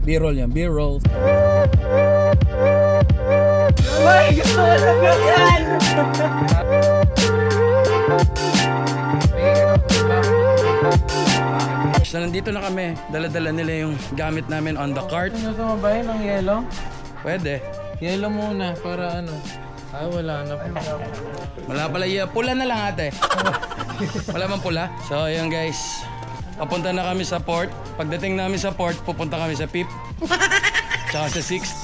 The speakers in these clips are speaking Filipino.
B-roll yan, B-roll. Ay, gusto ko na yan! So nandito na kami, dala-dala nila yung gamit namin on the cart. Ano sumabay ng yelo? Pwede. Yelo muna para ano. Ay, wala na po. Wala pala iya. Pula na lang ate. Wala bang pula? So ayun guys, papunta na kami sa port. Pagdating namin sa port, pupunta kami sa PIP. Tsaka sa 6th.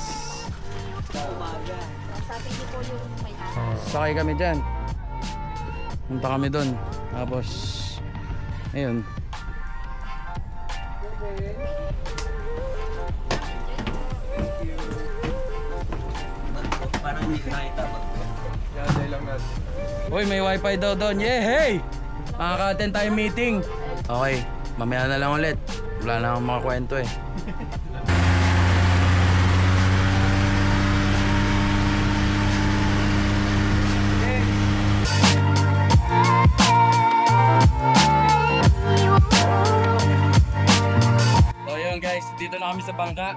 Sakay kami dyan. Punta kami doon. Tapos, ayun. Parang hindi ko nakita ba? Uy, may wifi daw doon. Yeah, hey! Makaka-attend tayo meeting. Okay, mamaya na lang ulit. Wala na akong mga kwento eh. So yun guys, dito na kami sa bangka.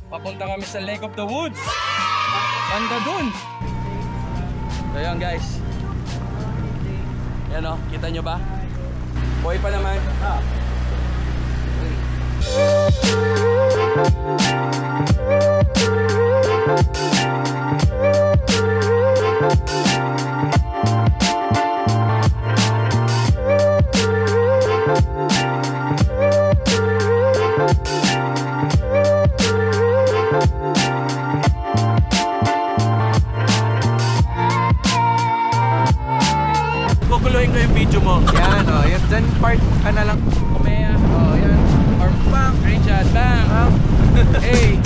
Papunta kami sa Lake of the Woods. Banda dun. So yun guys. Yan o, kita nyo ba? Boy pa naman. Guguluhin ko yung video mo. Yan o, yan dyan part ka na lang. Kumea. O, yan. Or bang. Screenshot bang. Hey.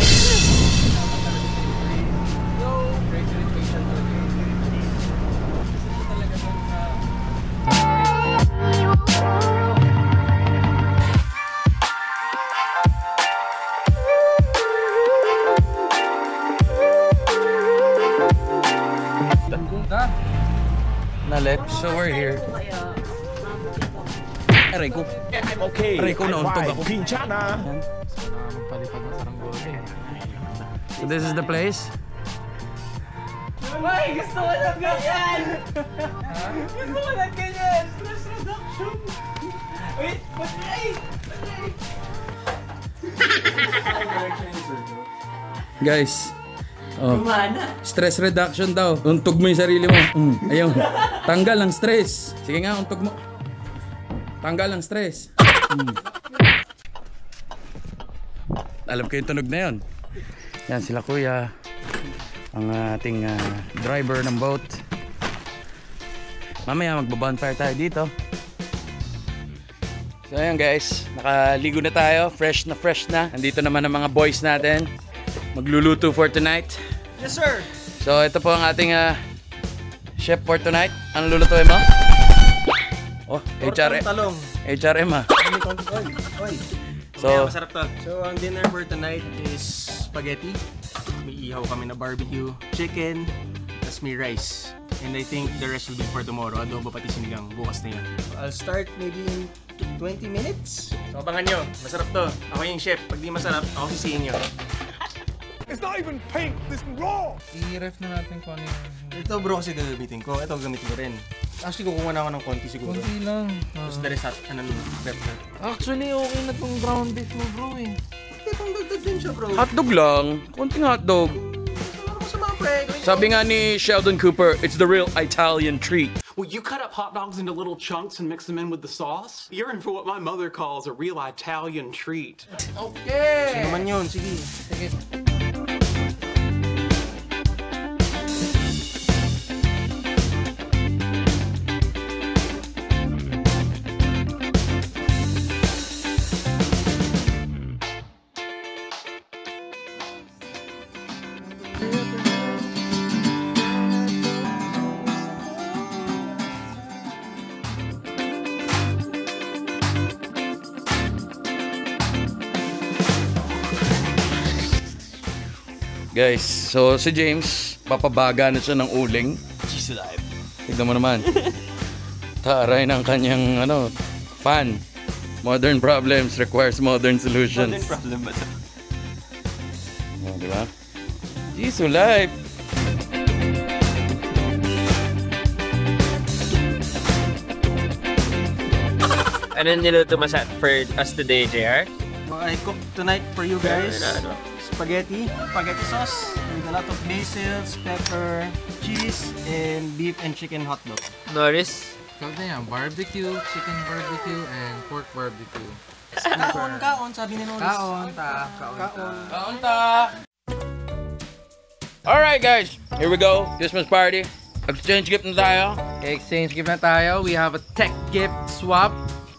Na left, so we're here. Aray ko. I'm okay. Aray ko, nauntog ako. Pinchana. Yan. Magpalipad ng saranggola eh. So this is the place. Ay, gusto ko ng ganyan! Gusto ko ng ganyan! Stress reduction! Wait, patay! Guys. Oh. Stress reduction daw. Untog mo yung sarili mo. Ayun. Tanggal ang stress. Sige nga, untog mo. Tanggal ang stress. Alam ko yung tunog na yun. Yan sila kuya. Ang ating driver ng boat. Mamaya magba-bonfire tayo dito. So ayan guys, nakaligo na tayo. Fresh na. Nandito naman ang mga boys natin. Magluluto for tonight. Yes, sir! So ito po ang ating chef for tonight. Ano lulutuin mo? Oh, Talong. HRM ah. Oy. So, Masarap to. So, ang dinner for tonight is spaghetti. May ihaw kami na barbecue, chicken, tas may rice. And I think the rest will be for tomorrow. Adobo pati sinigang. Bukas na yun. I'll start maybe in 20 minutes. So, abangan nyo. Masarap to. Ako yung chef. Pag di masarap, ako sisihin nyo. It's not even pink. This is raw. I-ref na natin kung ano yung... Ito bro kasi gagamitin ko. Ito gagamitin ko rin. Actually, kukuha na ako ng konti siguro. Kunti lang. Tapos the rest at prep na. Actually, okay na tong ground beef mo bro eh. Itong dagdag din siya bro. hotdog lang. Konting hotdog. Ano ko sa mga pre? Sabi nga ni Sheldon Cooper, it's the real Italian treat. Well, you cut up hot dogs into little chunks and mix them in with the sauce? You're in for what my mother calls a real Italian treat. Okay! Ano man yun? Sige. Sige. Guys, so si James, papabaga na siya ng uling. She's alive. Tignan mo naman. Taray ng kanyang fan. Modern problems requires modern solutions. Modern problem ba ito? Oh, di ba? Jisoo Life! Ano niluto mo for us today, JR? I cooked tonight for you guys. Spaghetti sauce with a lot of basils, pepper, cheese, and beef and chicken hot dog. Norris? Barbecue, chicken barbecue, and pork barbecue. Kaon, sabi ni Norris. Kaon. Kaunta! Alright guys, here we go. Christmas party. Exchange gift na tayo. Exchange gift na tayo. We have a tech gift swap.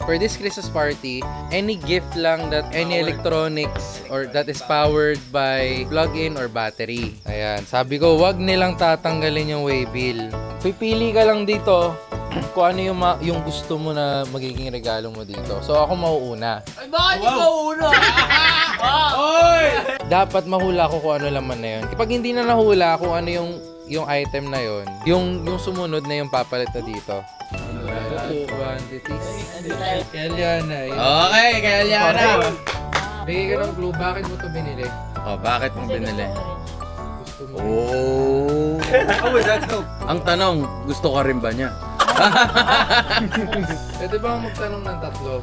For this Christmas party, any gift lang that any electronics or that is powered by plug-in or battery. Ayan, sabi ko, wag nilang tatanggalin yung waybill. Pipili ka lang dito kung ano yung gusto mo na magiging regalo mo dito. So ako mauuna. Ay, bakit ikaw una? Dapat mahula ko kung ano laman na yun. Kapag hindi na nahula kung ano yung item na yun, yung sumunod na yung papalit na dito. Quantities. Kailyana. Okay, kaya Liana. Bigay ka ng clue, bakit mo ito binili? Oh, bakit mo binili? Gusto mo. Oh. How would that help? Ang tanong, gusto ka rin ba niya? Pwede ba magtanong ng tatlo?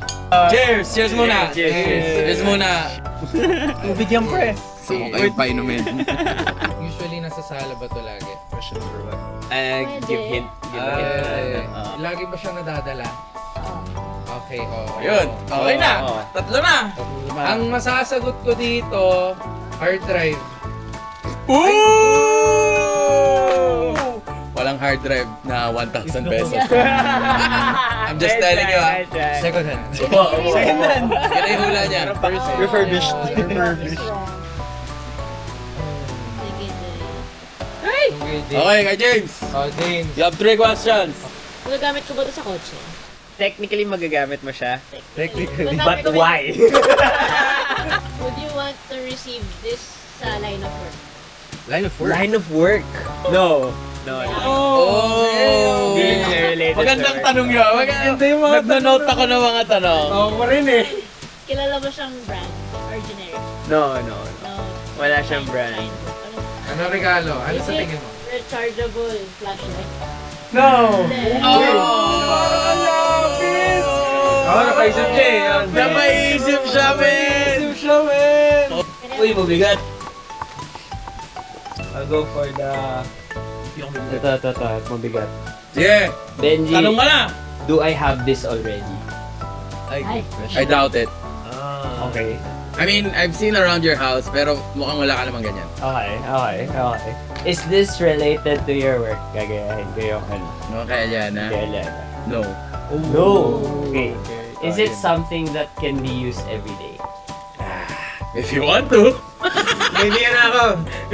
Cheers! Cheers muna! Cheers muna! Tubig yan, pre. Saan ko kayo painumin? Usually nasa sala ba ito lagi? Question number 1. Give hint. Lagi ba siya nadadala? Okay, Yun, okay na! Tatlo na! Ang masasagot ko dito, hard drive. Ooh! Walang hard drive na 1,000 pesos. I'm just telling you. Second hand. Second hand. Yan ay hula niya. Refurbished. Okay, kay James. Oh, James. You have 3 questions. Magagamit ko ba ito sa kotse? Technically, magagamit mo siya. Technically. But why? Would you want to receive this sa line of work? Line of work. Line of work? No. Oh! Hindi related. Magandang tanong yun. Nagno-note ako ng mga tanong. Oo, rin eh. Kilala mo siyang brand or generic? No. No. Wala siyang brand. Line. Ano regalo? Ano Is sa it tingin mo? rechargeable flashlight? No! Napaisip siya eh. Napaisip siya, men! Uy, mabigat. I'll go for the... Ito. Mabigat. Sige, Benji, tanong ka na! do I have this already? I doubt it. Okay. I mean, I've seen around your house, pero mukhang wala ka naman ganyan. Okay. Is this related to your work? Gagayahin ko yung ano. Okay, Eliana. Kailan? No. No. Okay. Is it something that can be used every day? If you want to. Bibigyan na ako.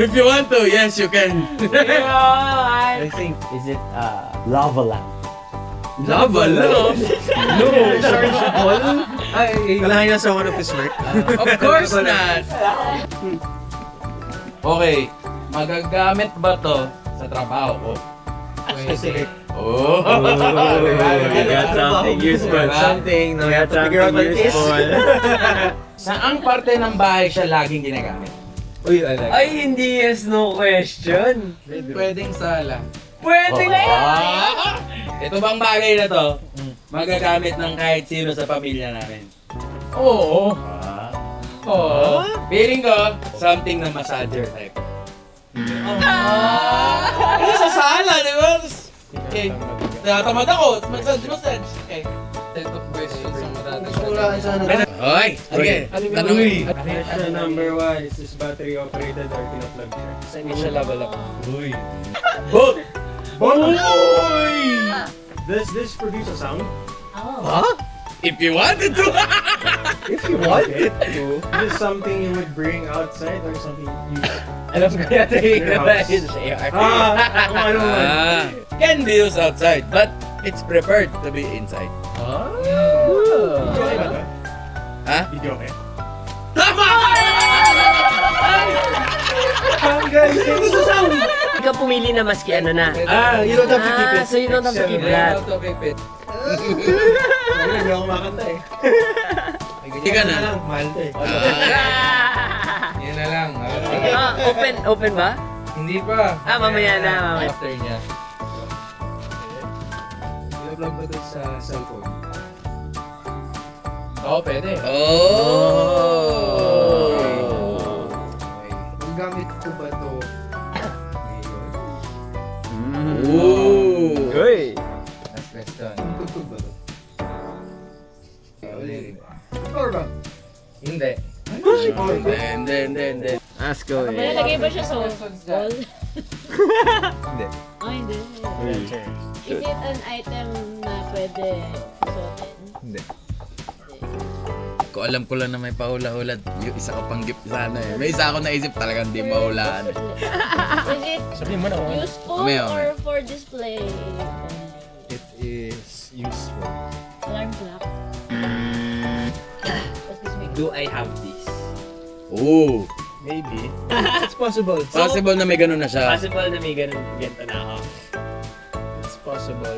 If you want to, yes, you can. I think. Is it lava lamp? Lava lamp? No! Rechargeable? Kailangan niya sa one of his work. Of course not. Okay, magagamit ba to sa trabaho ko? Specific. Oh! We got something useful. Something na we have to Something figure out what it is. useful. Saang parte ng bahay siya laging ginagamit? Uy, I like. Ay, hindi yes, no question. Pwedeng sala. Pwede na yan! Ito bang bagay na to, magagamit ng kahit sino sa pamilya namin? Oo. Oo. Feeling ko, something na massager type. Ano sa sala, di ba? Okay. Tinatamad ako, massage. Okay. Set of questions ang matatanong. Hoy! Sige, tanongin. Question number 1, is this battery operated or pinaplug siya? Hindi siya level up. Boot! Does this produce a sound? Oh. If you wanted to! If you want it to. Is this something you would bring outside or something you... Alam ko yata yung Your house. Can be used outside, but it's preferred to be inside. Ha? Video okay? Tama! Ikaw pumili na maski ano na. You don't have to keep it. So you don't have to keep that. Hindi ako makanta eh. Hindi ka na. Mahal to eh. Yan na lang. Ah, Open ba? Hindi pa. Mamaya na. Mamaya. After niya. I-vlog ba ito sa cellphone? Oo, pwede. Kung gamit ko ba ito ngayon? Uy! Last question. Tugtog ba ito? Ulitin. Power bank? Hindi. Hindi. Ask ko May nalagay ba siya sa wall? Hindi. Hindi. Is it an item na pwede suotin? Hindi. Ko alam ko lang na may pahula-hula. Yung isa ka pang gift sana eh. May isa ako naisip talagang di mahulaan. Is it useful Mamaya. or for display? It is useful. Alarm clock? What's this make? Do I have this? Oo. Maybe. It's possible. Possible na may ganun na siya. Possible na may ganito na ako. It's possible.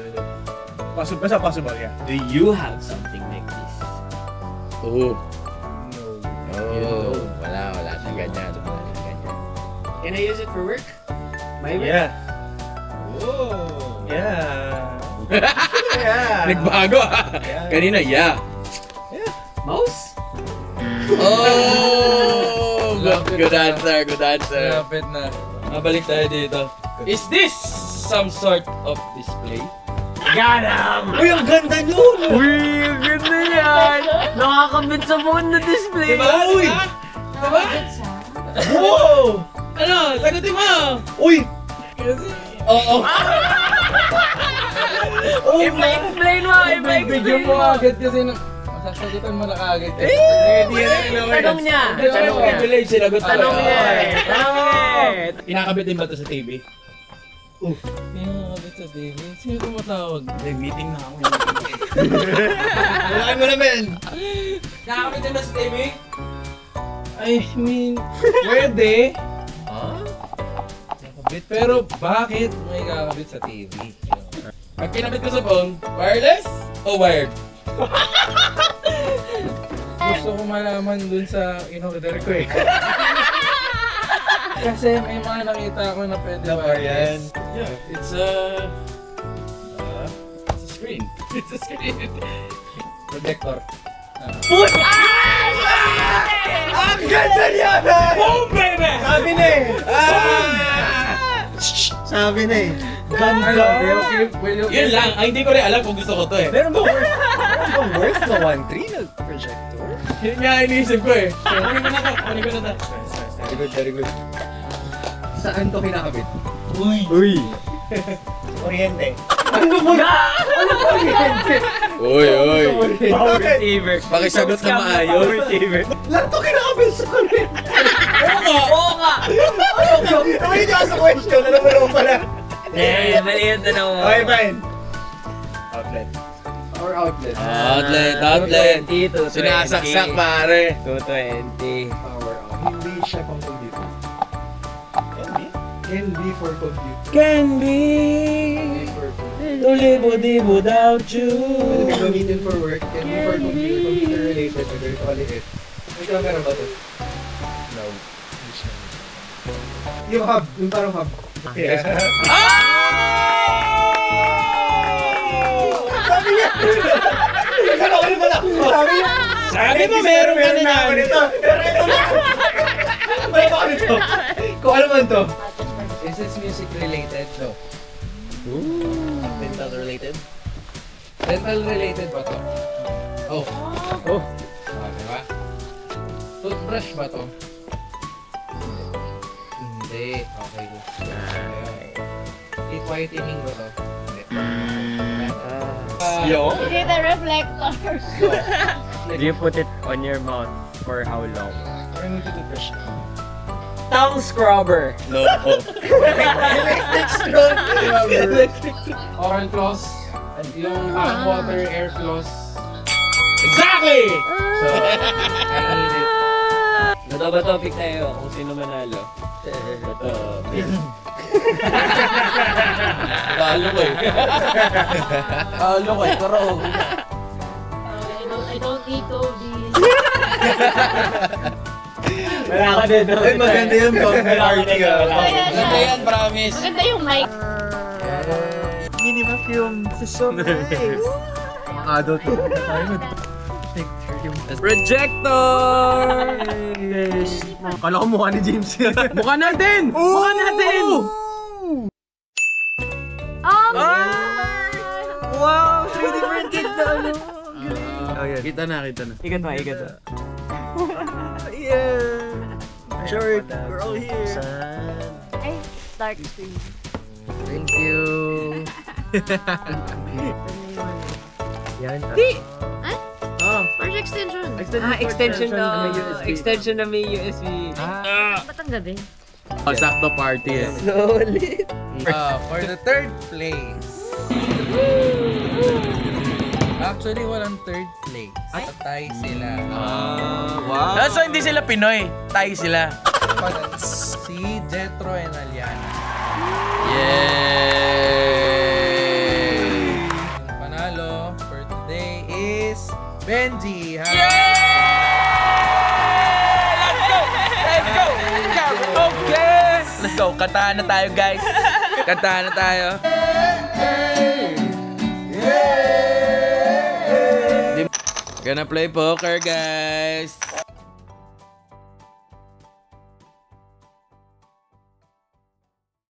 Basta possible, yeah. Do you have something like this? Oo. No. Oo. Wala siyang ganyan. Can I use it for work? My work? Yeah. Whoa. Yeah. Yeah. Nagbago ah. Kanina, yeah. Mouse? Oh! Good answer. Lapit na. Mabalik tayo dito. Is this some sort of display? Got him! Uy, ang ganda nun! Uy, ang ganda yan! Nakakabit sa phone na display! Diba? Uy! Diba? Wow! Ano? Sagutin mo! Uy! Oo. Explain mo! Video mo agad kasi masasagutan mo na kagad. Tanong niya! Tanong niya! Tanong niya! Kinakabit din ba ito sa TV? Pinakabit sa TV. Sino tumatawag? May meeting na ako. Wala mo naman! Nakakabit din ba sa TV? I mean, pwede. Nakabit, pero bakit may kakabit sa TV? Pag kinabit ko sa phone, wireless o wired? Gusto ko malaman dun sa in-order ko eh. Kasi may mga nakita ko na pwede wireless. Yeah, it's a screen. It's a screen. Projector. Ang ganda niya! Boom, baby! Sabi na eh! Sabi na eh. Ganda! Yun lang, ay hindi ko rin alam kung gusto ko to eh. Meron ba worth na 1.3 na projector? Yun nga iniisip ko eh. Kunin ko na to. Very good. Saan to kinakabit? Uy! Oriente. Uy. Power receiver! Pakisagot na maayos. Power receiver! Lahat to kinakabit sa kulit! Oo nga! Tuloy niyo sa question, alam mo naman pala. Mali yung tanong mo. Okay, fine. Outlet. Or outlet? Outlet. 220. Sinasaksak pare. 220. Power out. Hindi siya pang computer. Can be for computer. Can be to live without you. Pwede gamitin for work. Can be for computer related. Pwede ito kaliit. May camera ba ito? No. Yung hub. Yung parang hub. Yeah. Sabi mo meron ka na naman ito. Kung ano man to? Is this music related? No. Dental related? Dental related ba to? Oh. Oh. Diba? Toothbrush ba to? Hindi. Okay. Teeth whitening ba to? Hindi. Yo? Is it a reflector? Do you put it on your mouth for how long? Parang yung toothbrush. Tongue scrubber! No. Oral floss. Yung hot water air floss. Exactly! So, I need it. Ba topic tayo kung sino manalo? Topic. Talo ko eh. Talo ko eh, pero... I don't need to be... Wala ka din. Ay, maganda yung party ka. Ganda yan, promise. Maganda yung mic. Minimap yung session. Nice. Adult. Projector! Kala ko mukha ni James. Mukha natin! Mukha natin! Wow! 3D printed na ano. Kita na. Ikat mo. Yeah. Short. We're all here. Ay, dark screen. Thank you. Yan. First extension. Extension na extension na may USB. Ba't ang gabi? Oh, sakto party eh. Solid. For the third place. Actually, walang third place. Tay sila. Wow. So, hindi sila Pinoy. Tayo sila. Si Jetro and Aliana. Yay! Ang panalo for today is Benji. Let's go! Okay! Let's go. Kantahan na tayo, guys. Kantahan na tayo. Gonna play poker, guys.